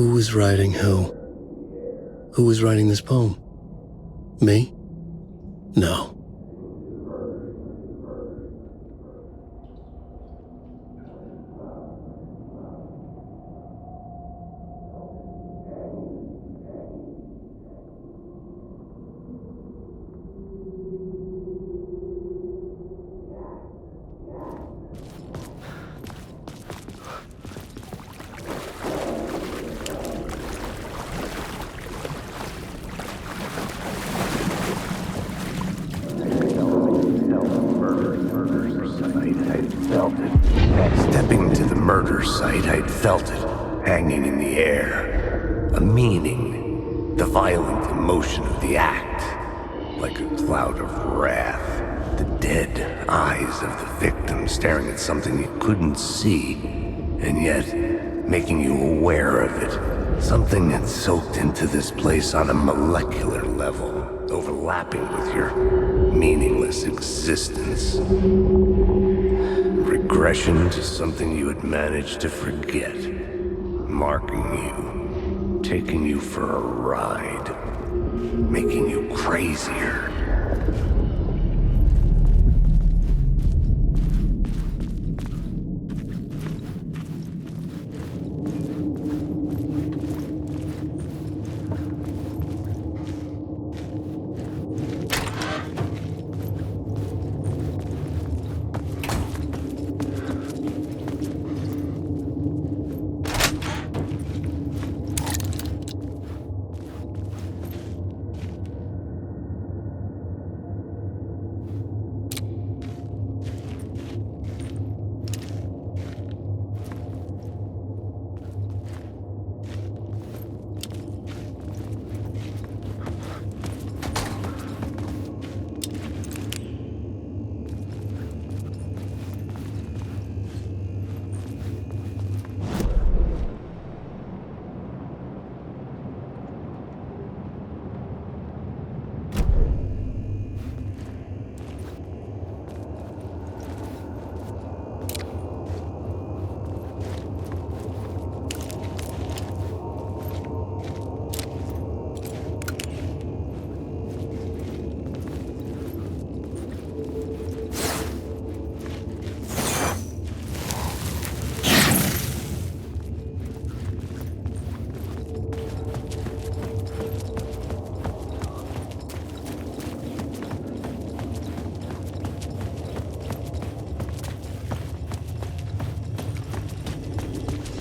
Who was writing who? Who was writing this poem? Me? No. Stepping to the murder site, I'd felt it, hanging in the air. A meaning, the violent emotion of the act, like a cloud of wrath. The dead eyes of the victim staring at something you couldn't see, and yet making you aware of it. Something had soaked into this place on a molecular level, overlapping with your meaningless existence. Regression to something you had managed to forget, marking you, taking you for a ride, making you crazier.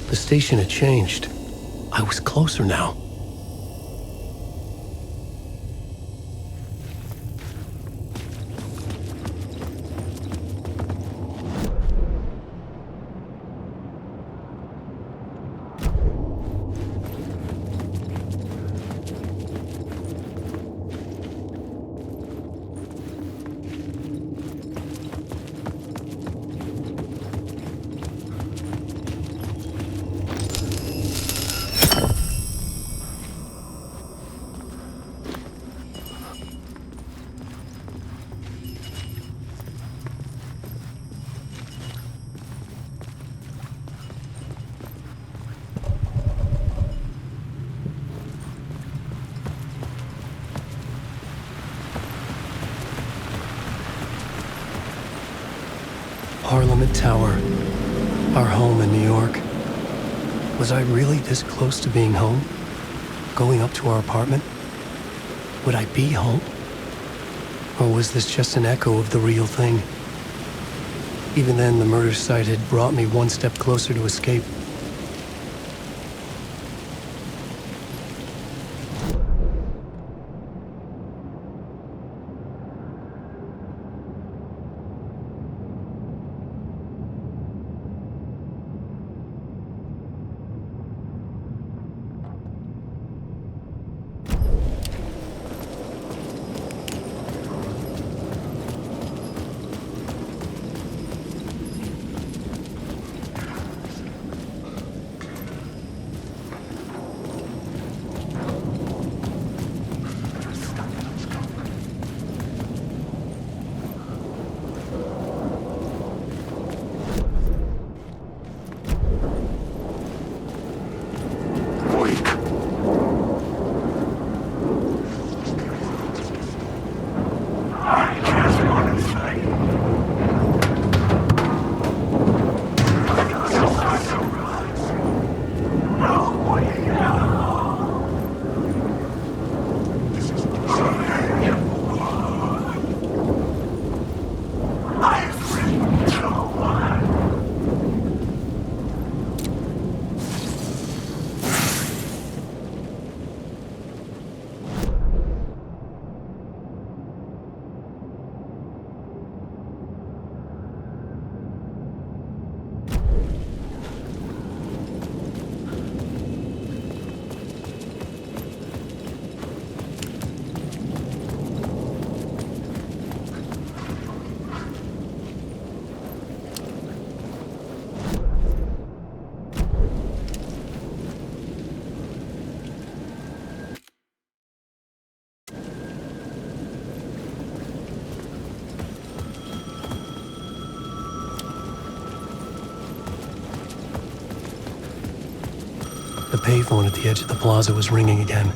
The station had changed. I was closer now. Parliament Tower, our home in New York. Was I really this close to being home? Going up to our apartment? Would I be home? Or was this just an echo of the real thing? Even then, the murder site had brought me one step closer to escape. payphone at the edge of the plaza was ringing again.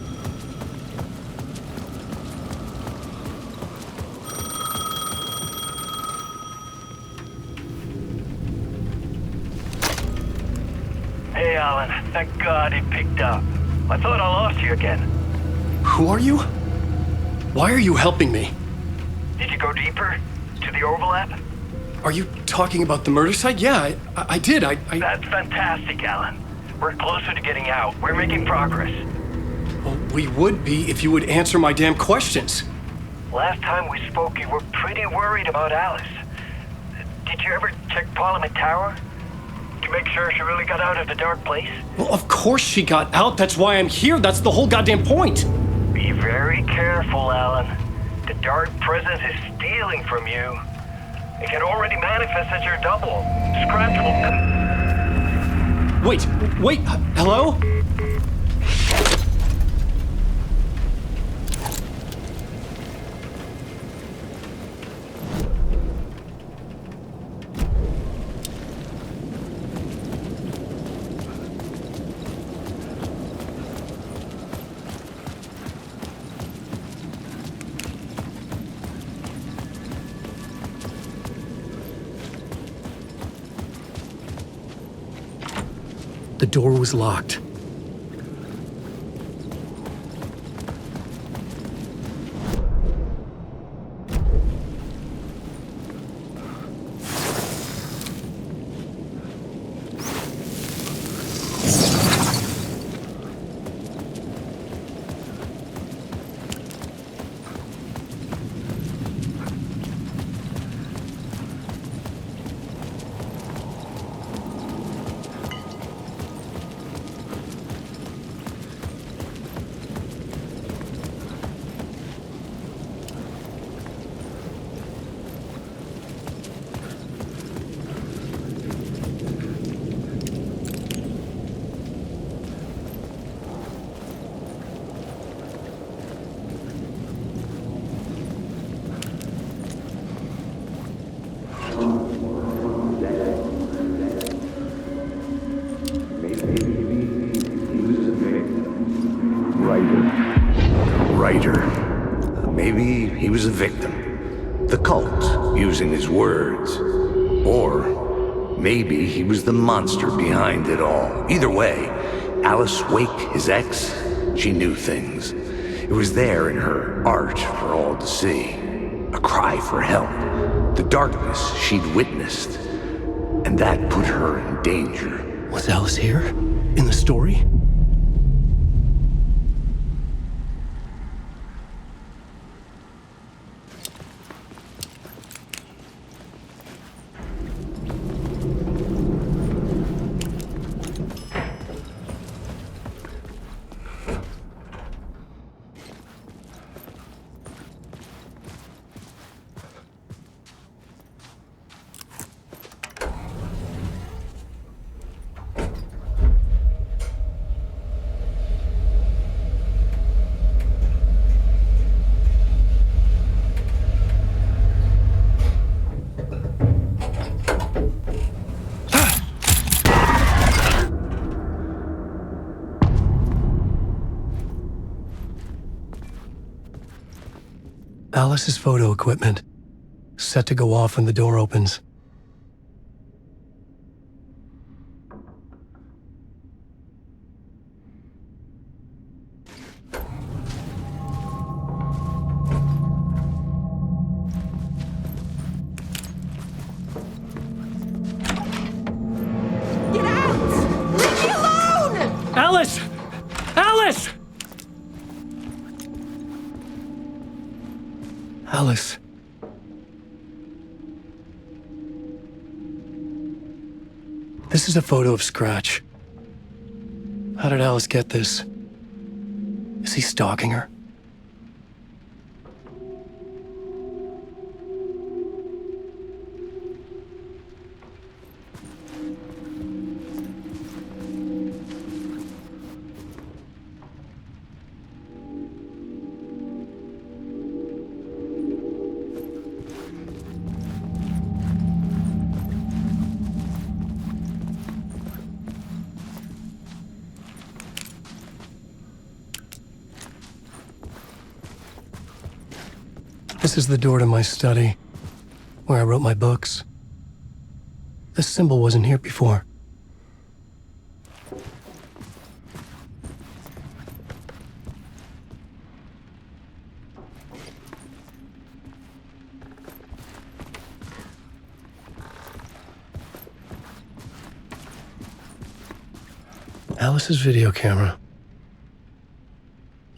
Hey, Alan. Thank God he picked up. I thought I lost you again. Who are you? Why are you helping me? Did you go deeper? To the overlap? Are you talking about the murder site? Yeah, I did. That's fantastic, Alan. We're closer to getting out. We're making progress. Well, we would be if you would answer my damn questions. Last time we spoke, you were pretty worried about Alice. Did you ever check Parliament Tower? To make sure she really got out of the dark place? Well, of course she got out. That's why I'm here. That's the whole goddamn point. Be very careful, Alan. The dark presence is stealing from you. It can already manifest as your double. Scratch will... Wait, hello? The door was locked. Maybe he was a victim. The cult, using his words. Or maybe he was the monster behind it all. Either way, Alice Wake, his ex, she knew things. It was there in her art for all to see. A cry for help. The darkness she'd witnessed. And that put her in danger. Was Alice here? In the story? Alice's photo equipment, set to go off when the door opens. Get out! Leave me alone! Alice! Alice! Alice. This is a photo of Scratch. How did Alice get this? Is he stalking her? This is the door to my study, where I wrote my books. This symbol wasn't here before. Alice's video camera.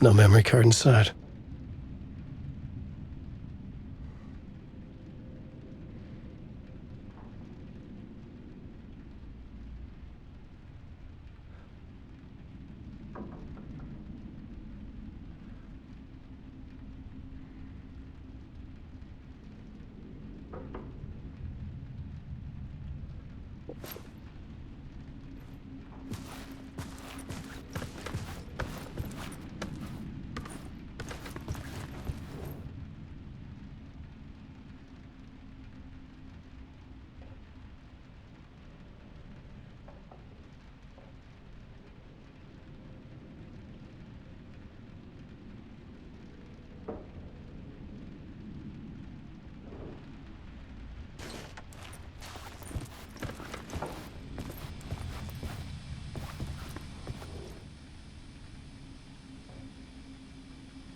No memory card inside.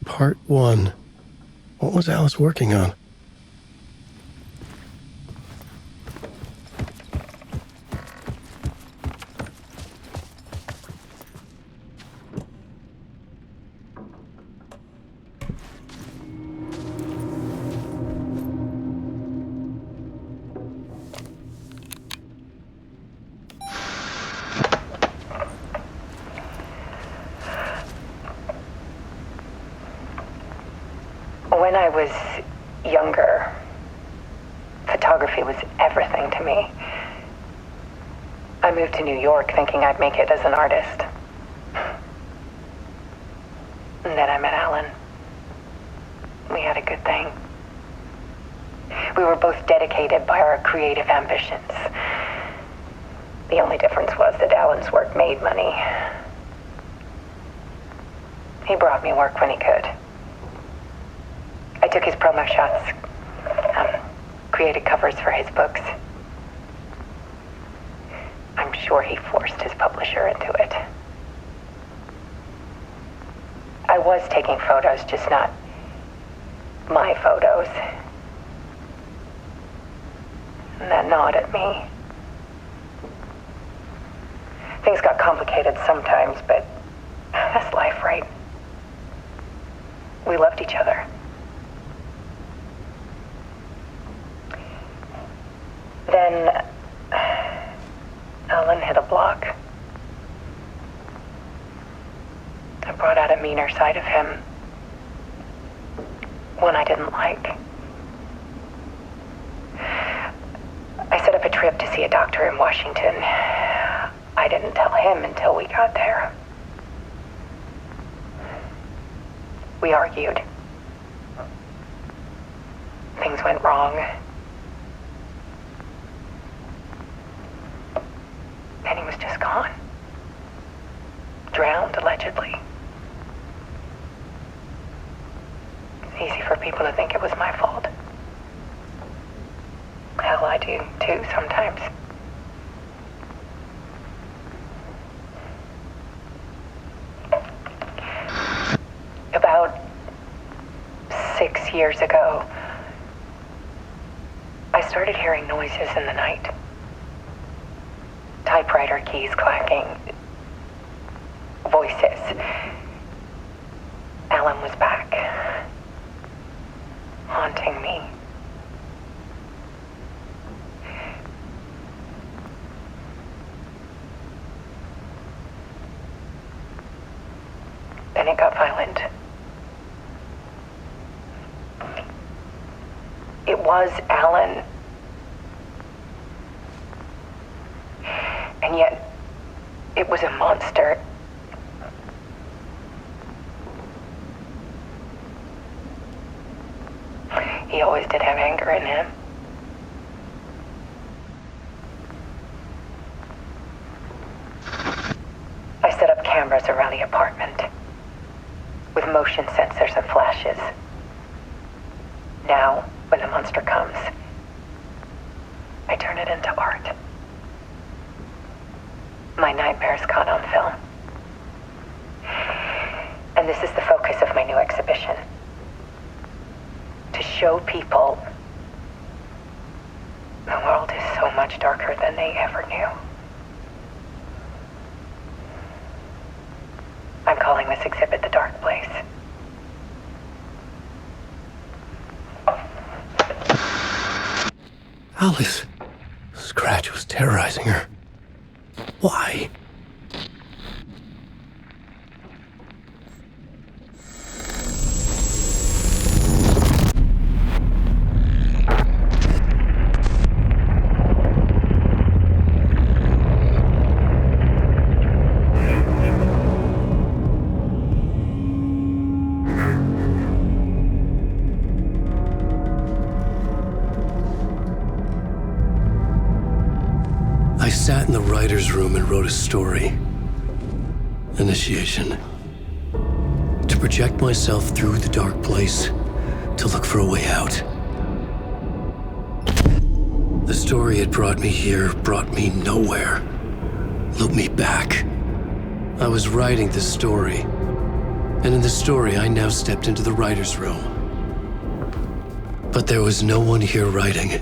Part 1. What was Alice working on? When I was younger, photography was everything to me. I moved to New York thinking I'd make it as an artist. And then I met Alan. We had a good thing. We were both dedicated by our creative ambitions. The only difference was that Alan's work made money. He brought me work when he could. I took his promo shots, created covers for his books. I'm sure he forced his publisher into it. I was taking photos, just not my photos. And that gnawed at me. Things got complicated sometimes, but that's life, right? We loved each other. Then Alan hit a block. I brought out a meaner side of him. One I didn't like. I set up a trip to see a doctor in Washington. I didn't tell him until we got there. We argued. Things went wrong. And he was just gone. Drowned, allegedly. It's easy for people to think it was my fault. Hell, I do too sometimes. About 6 years ago, I started hearing noises in the night. Typewriter keys clacking. Voices. Alan was back. Haunting me. Then it got violent. It was Alan. And yet, it was a monster. He always did have anger in him. I set up cameras around the apartment with motion sensors and flashes. Now, when the monster comes, I turn it into art. My nightmares caught on film. And this is the focus of my new exhibition. To show people the world is so much darker than they ever knew. I'm calling this exhibit The Dark Place. Alice. Scratch was terrorizing her. Why? I sat in the writer's room and wrote a story. Initiation. To project myself through the dark place, to look for a way out. The story had brought me here, brought me nowhere. Looped me back. I was writing this story. And in the story, I now stepped into the writer's room. But there was no one here writing it.